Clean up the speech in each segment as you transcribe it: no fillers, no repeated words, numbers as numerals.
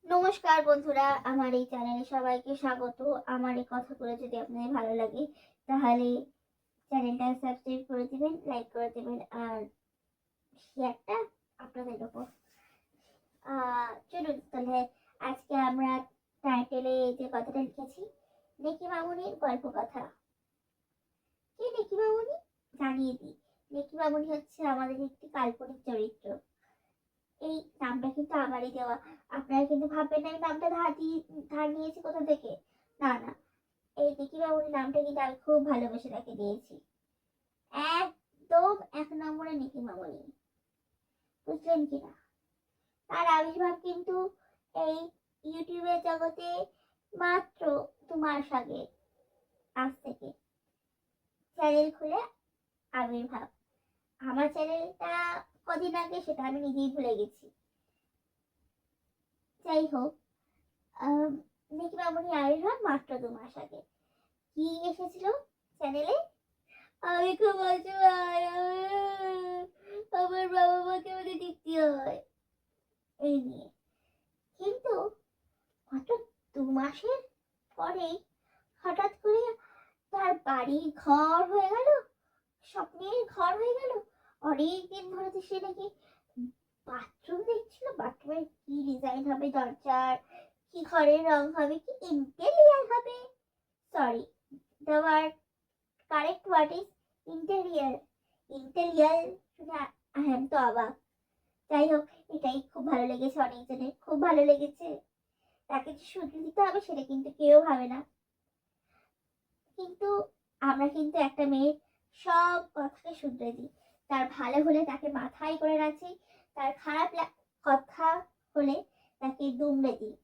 নমস্কার বন্ধুরা, আমার এই চ্যানেলে সবাইকে স্বাগত। আমার এই কথাগুলো যদি আপনাদের ভালো লাগে তাহলে চ্যানেলটা সাবস্ক্রাইব করে দিবেন, লাইক করে দিবেন আর শেয়ারটা আপনাদের উপর। চলুন তাহলে আজকে আমরা টাইটেলে যে কথাটা লিখেছি, নেকি মামুনির গল্প কথা। কে নেকি মামুনি? জানিয়ে দিই, নেকি মামুনি হচ্ছে আমাদের একটি কাল্পনিক চরিত্র। এই নামটা কিন্তু আমারই দেওয়া। আপনারা কিন্তু ভাববেন না আমি নামটা ধার নিয়েছি কোথা থেকে। না না, এই নেকি মামুনি নামটা কিন্তু আমি খুব ভালোবেসে তাকে দিয়েছি। একদম 1 নম্বরে নেকি মামুনি, বুঝলেন কিনা? তার আবির্ভাব কিন্তু এই ইউটিউবের জগতে মাত্র 2 মাস আগে। আজ থেকে চ্যানেল খুলে আবির্ভাব। আমার চ্যানেলটা কদিন আগে সেটা আমি নিজেই ভুলে গেছি। যাই হোক, নেকি মামুনি আবির্ভাব মাত্র 2 মাস আগে। কি এসেছিল চ্যানেলে? আমি খুব অসহায়, আমার বাবা মাকে আমাকে দেখতে হয়, এই নিয়ে। কিন্তু মাত্র 2 মাসের পরেই হঠাৎ করে তার বাড়ি ঘর হয়ে গেল, স্বপ্নের ঘর হয়ে গেল। অনেকদিন ধরে তো সে নাকি বাথরুম দেখছিল, বাথরুমের কি ডিজাইন হবে, দরজার কি ঘরের রং হবে, কি ইন্টেরিয়ার হবে। Sorry, the word correct word is interior. Interior শুনে আমি তো অবাক। যাই হোক, এটাই খুব ভালো লেগেছে, অনেকজনের খুব ভালো লেগেছে। তাকে যে শুধরে দিতে হবে সেটা কিন্তু কেউ ভাবে না। কিন্তু আমরা কিন্তু একটা মেয়ের সব কথাকে শুধরে দিই। তার ভালো হলে তাকে মাথায় করে রাখি, তার খারাপ কথা হলে তাকে দুমড়ে দিই।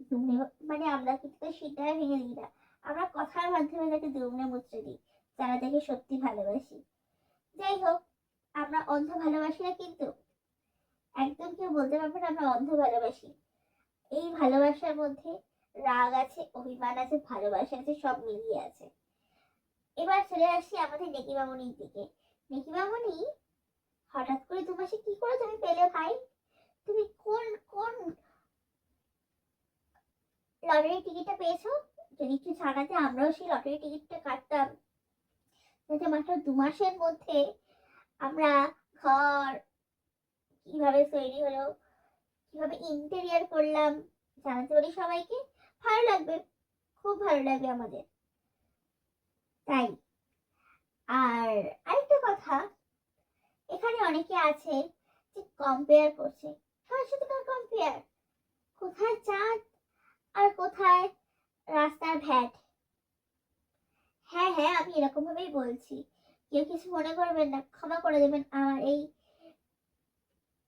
দুমড়ে মানে আমরা কিন্তু সেটাই ভেঙে দিই না, আমরা কথার মাধ্যমে তাকে দুমড়ে মুচড়ে দিই, যারা তাকে সত্যি ভালোবাসি। যাই হোক, আমরা অন্ধ ভালোবাসি না কিন্তু, একদম কেউ বলতে পারবে না আমরা অন্ধ ভালোবাসি। এই ভালোবাসার মধ্যে রাগ আছে, অভিমান আছে, ভালোবাসা আছে, সব মিলিয়ে আছে। এবার চলে আসছি আমাদের নেকি মামুনির দিকে। নেকি মামুনি হঠাৎ করে 2 মাসে কি করে তুমি পেলে ভাই? তুমি কোন কোন লটারি টিকিটটা পেয়েছো? যদি একটু জানাতে আমরাও সেই লটারি টিকিটটা কাটতাম, যাতে মাত্র 2 মাসের মধ্যে আমরা ঘর কিভাবে তৈরি হলো, কিভাবে ইন্টেরিয়ার করলাম জানাতে পারি সবাইকে। ভালো লাগবে, খুব ভালো লাগবে আমাদের। তাই আর আরেকটা কথা, এখানে অনেকে আছে যে কম্পেয়ার করছে। কার সাথে কার কম্পেয়ার? কোথায় চাঁদ আর কোথায় রাস্তার ভ্যাট। হ্যাঁ হ্যাঁ, আমি এরকম ভাবেই বলছি, কেউ কিছু মনে করবেন না, ক্ষমা করে দেবেন আমার এই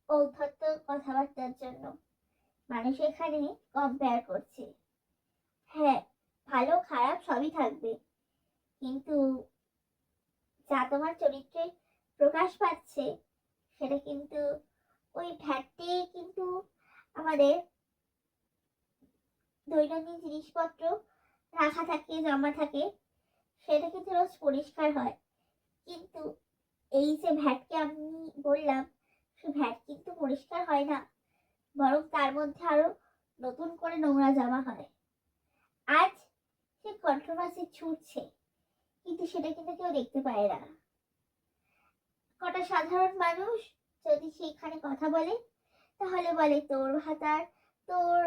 ঔদ্ধত্য কথাবার্তার জন্য। মানুষ এখানে কম্পেয়ার করছে। হ্যাঁ, ভালো খারাপ সবই থাকবে, কিন্তু যা তোমার চরিত্রে প্রকাশ পাচ্ছে সেটা কিন্তু ওই ভ্যাটে কিন্তু আমাদের দৈনন্দিন জিনিসপত্র রাখা থাকে, জমা থাকে, সেটা কিন্তু রোজ পরিষ্কার হয়। কিন্তু এই যে ভ্যাটকে আমি বললাম, সে ভ্যাট কিন্তু পরিষ্কার হয় না, বরং তার মধ্যে আরো নতুন করে নোংরা জমা হয়। আজ সে কন্ট্রোভার্সি ছুটছে, কিন্তু সেটা কিন্তু কেউ দেখতে পায় না। কটা সাধারণ মানুষ যদি সেখানে কথা বলে, তাহলে বলে তোর ভাতার, তোর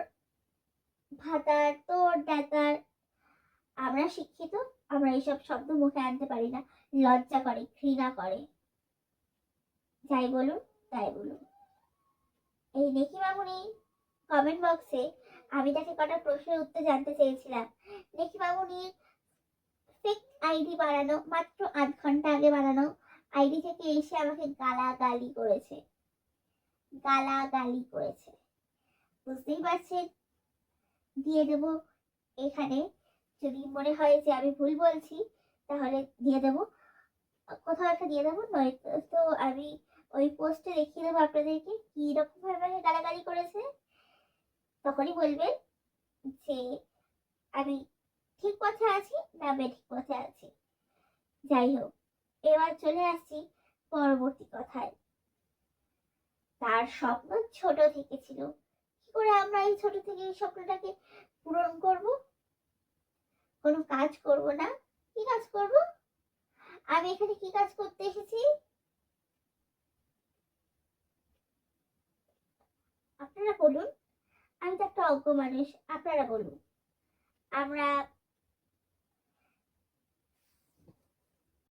ভাতার, তোর ডাকার। আমরা শিক্ষিত, আমরা এইসব শব্দ মুখে আনতে পারি না, লজ্জা করে, ঘৃণা করে। যাই বলুন তাই বলুন, এই নেকি মামুনি কমেন্ট বক্সে আমি তাকে কটা প্রশ্নের উত্তর জানতে চেয়েছিলাম। নেকি মামুনির ফেক আইডি বানানো, মাত্র 8 ঘন্টা আগে বানানো আইডি থেকে এসে আমাকে গালাগালি করেছে, গালাগালি করেছে। বুঝতেই পারছেন, দিয়ে দেব এখানে, যদি মনে হয় যে আমি ভুল বলছি তাহলে দিয়ে দেব, কোথাও একটা দিয়ে দেবো, নয়তো আমি ওই পোস্টে দেখিয়ে দেবো আপনাদেরকে কি রকম ভাবে গালাগালি করেছে। তখনই বলবেন যে আমি ঠিক পথে আছি না বেঠিক পথে আছি। যাই হোক, এবার চলে আসছি পরবর্তী কথায়। তার স্বপ্ন ছোট থেকে ছিল, কি করে আমরা এই ছোট থেকে এই স্বপ্নটাকে পূরণ করব? কোনো কাজ করব না? কি কাজ করব? আমি এখানে কি কাজ করতে এসেছি? আপনারা বলুন। আমি তো একটা অজ্ঞ মানুষ, আপনারা বলুন। আমরা